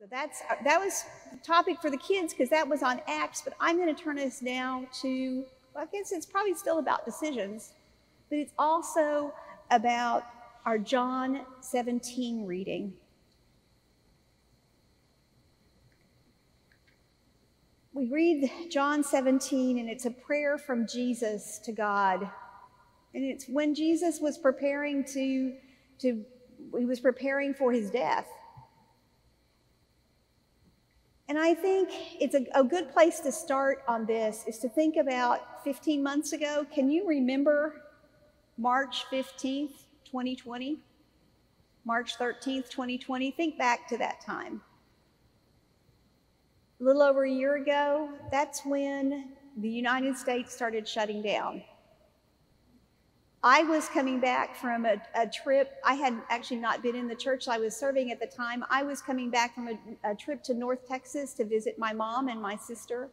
So that was the topic for the kids because that was on Acts, but I'm going to turn us now to, well, I guess it's probably still about decisions, but it's also about our John 17 reading. We read John 17, and it's a prayer from Jesus to God. And it's when Jesus was preparing he was preparing for his death. And I think it's a good place to start on this is to think about 15 months ago. Can you remember March 15th, 2020? March 13th, 2020? Think back to that time. A little over a year ago, that's when the United States started shutting down. I was coming back from a trip. I had actually not been in the church I was serving at the time. I was coming back from a trip to North Texas to visit my mom and my sister.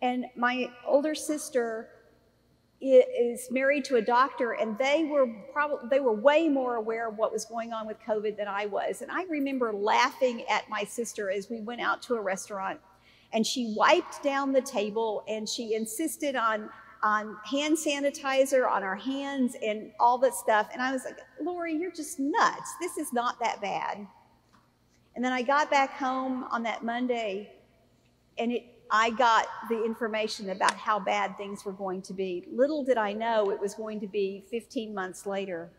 And my older sister is married to a doctor, and they were way more aware of what was going on with COVID than I was. And I remember laughing at my sister as we went out to a restaurant, and she wiped down the table, and she insisted on hand sanitizer on our hands and all that stuff. And I was like, Lori, you're just nuts. This is not that bad. And then I got back home on that Monday, and I got the information about how bad things were going to be. Little did I know it was going to be 15 months later.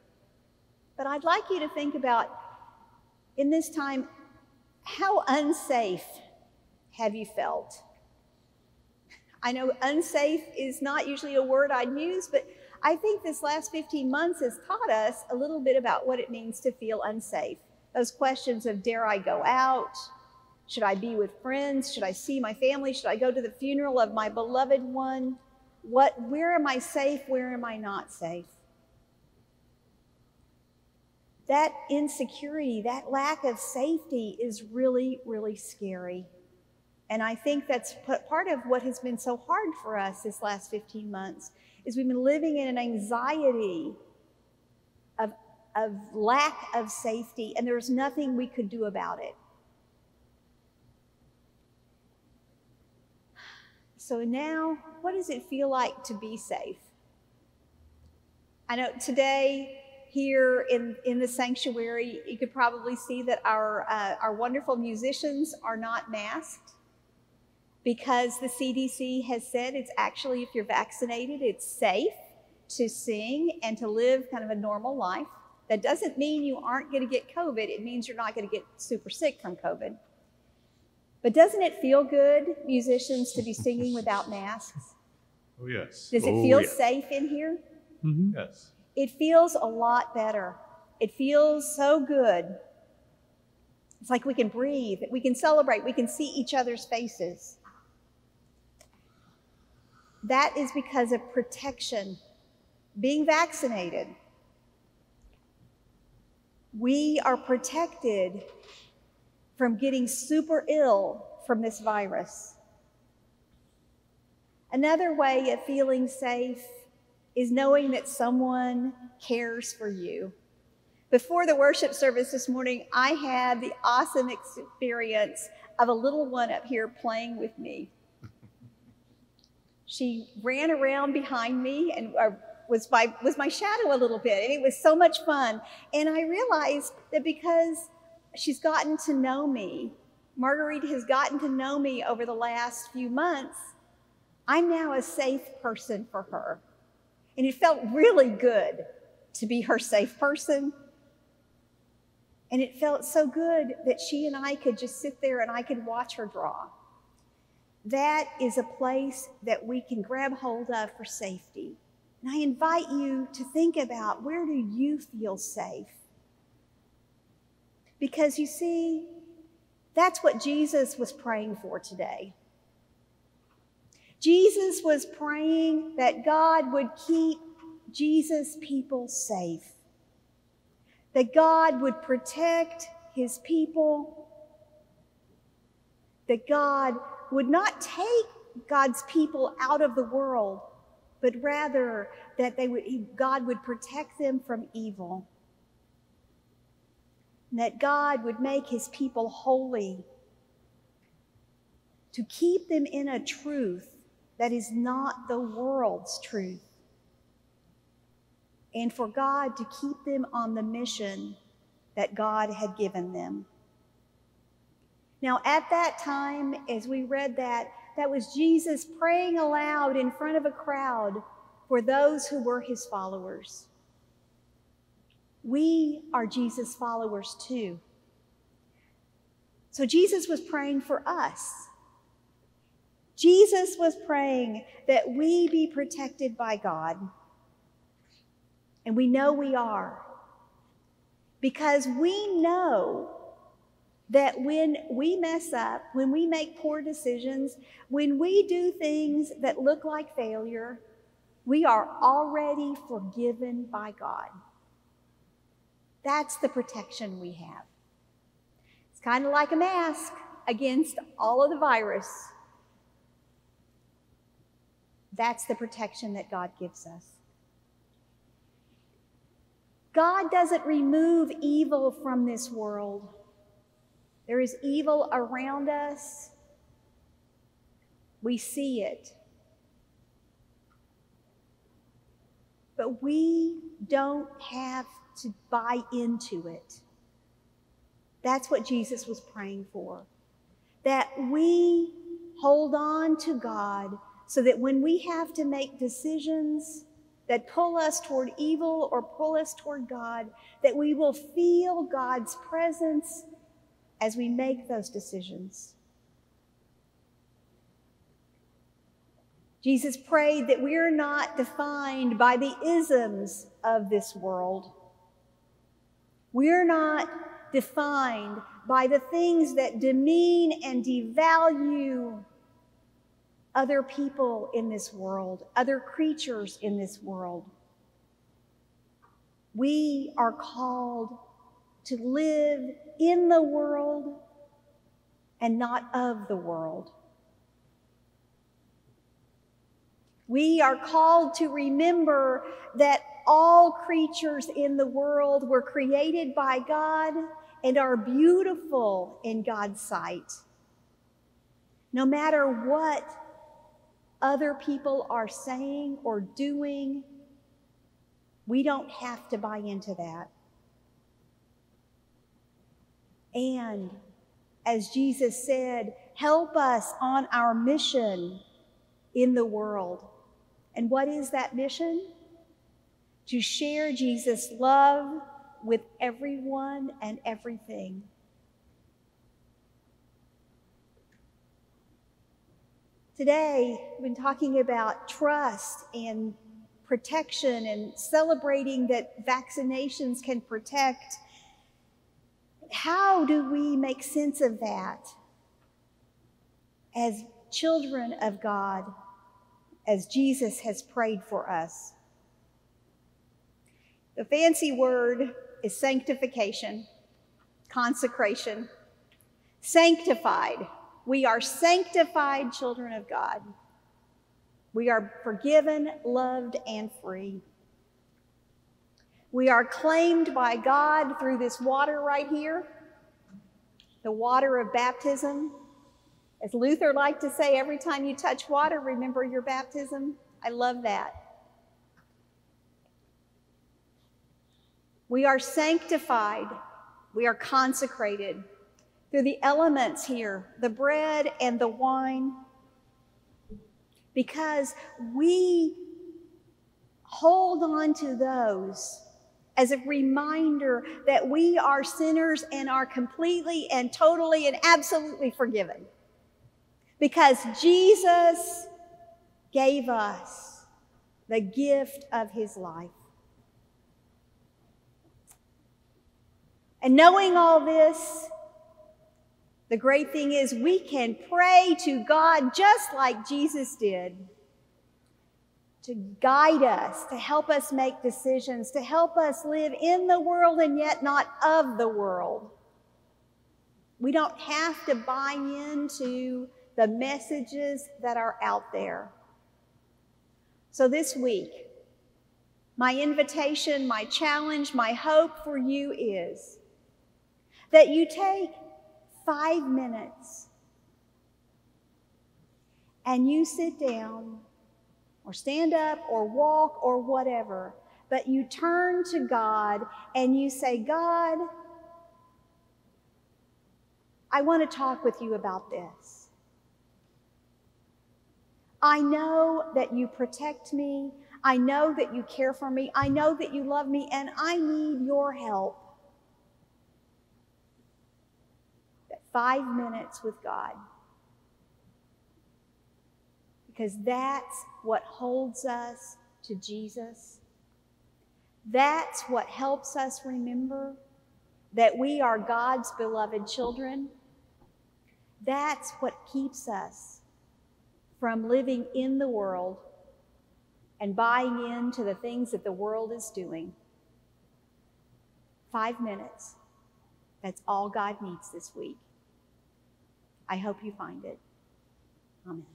But I'd like you to think about, in this time, how unsafe have you felt? I know unsafe is not usually a word I'd use, but I think this last 15 months has taught us a little bit about what it means to feel unsafe. Those questions of, dare I go out? Should I be with friends? Should I see my family? Should I go to the funeral of my beloved one? Where am I safe? Where am I not safe? That insecurity, that lack of safety is really, really scary. And I think that's part of what has been so hard for us this last 15 months is we've been living in an anxiety of lack of safety, and there's nothing we could do about it. So now, what does it feel like to be safe? I know today here in the sanctuary, you could probably see that our wonderful musicians are not masked, because the CDC has said it's actually, if you're vaccinated, it's safe to sing and to live kind of a normal life. That doesn't mean you aren't going to get COVID. It means you're not going to get super sick from COVID. But doesn't it feel good, musicians, to be singing without masks? Oh, yes. Does it feel safe in here? Mm-hmm. Yes. It feels a lot better. It feels so good. It's like we can breathe, we can celebrate, we can see each other's faces. That is because of protection, being vaccinated. We are protected from getting super ill from this virus. Another way of feeling safe is knowing that someone cares for you. Before the worship service this morning, I had the awesome experience of a little one up here playing with me. She ran around behind me and was my shadow a little bit, and it was so much fun. And I realized that because she's gotten to know me, Marguerite has gotten to know me over the last few months, I'm now a safe person for her. And it felt really good to be her safe person. And it felt so good that she and I could just sit there and I could watch her draw. That is a place that we can grab hold of for safety. And I invite you to think about, where do you feel safe? Because you see, that's what Jesus was praying for today. Jesus was praying that God would keep Jesus' people safe, that God would protect his people, that God would not take God's people out of the world, but rather that God would protect them from evil, and that God would make his people holy to keep them in a truth that is not the world's truth, and for God to keep them on the mission that God had given them. Now, at that time, as we read that was Jesus praying aloud in front of a crowd for those who were his followers. We are Jesus' followers too. So Jesus was praying for us. Jesus was praying that we be protected by God. And we know we are. Because we know that when we mess up, when we make poor decisions, when we do things that look like failure, we are already forgiven by God. That's the protection we have. It's kind of like a mask against all of the virus. That's the protection that God gives us. God doesn't remove evil from this world. There is evil around us. We see it. But we don't have to buy into it. That's what Jesus was praying for. That we hold on to God so that when we have to make decisions that pull us toward evil or pull us toward God, that we will feel God's presence as we make those decisions. Jesus prayed that we are not defined by the isms of this world. We're not defined by the things that demean and devalue other people in this world, other creatures in this world. We are called to live in the world and not of the world. We are called to remember that all creatures in the world were created by God and are beautiful in God's sight. No matter what other people are saying or doing, we don't have to buy into that. And as Jesus said, help us on our mission in the world. And what is that mission? To share Jesus' love with everyone and everything. Today, we've been talking about trust and protection and celebrating that vaccinations can protect. How do we make sense of that as children of God, as Jesus has prayed for us? The fancy word is sanctification, consecration, sanctified. We are sanctified children of God. We are forgiven, loved, and free. We are claimed by God through this water right here, the water of baptism. As Luther liked to say, every time you touch water, remember your baptism. I love that. We are sanctified. We are consecrated through the elements here, the bread and the wine, because we hold on to those as a reminder that we are sinners and are completely and totally and absolutely forgiven. Because Jesus gave us the gift of his life. And knowing all this, the great thing is we can pray to God just like Jesus did, to guide us, to help us make decisions, to help us live in the world and yet not of the world. We don't have to buy into the messages that are out there. So this week, my invitation, my challenge, my hope for you is that you take 5 minutes and you sit down or stand up or walk or whatever, but you turn to God and you say, God, I want to talk with you about this. I know that you protect me. I know that you care for me. I know that you love me, and I need your help. That 5 minutes with God. Because that's what holds us to Jesus. That's what helps us remember that we are God's beloved children. That's what keeps us from living in the world and buying into the things that the world is doing. 5 minutes. That's all God needs this week. I hope you find it. Amen.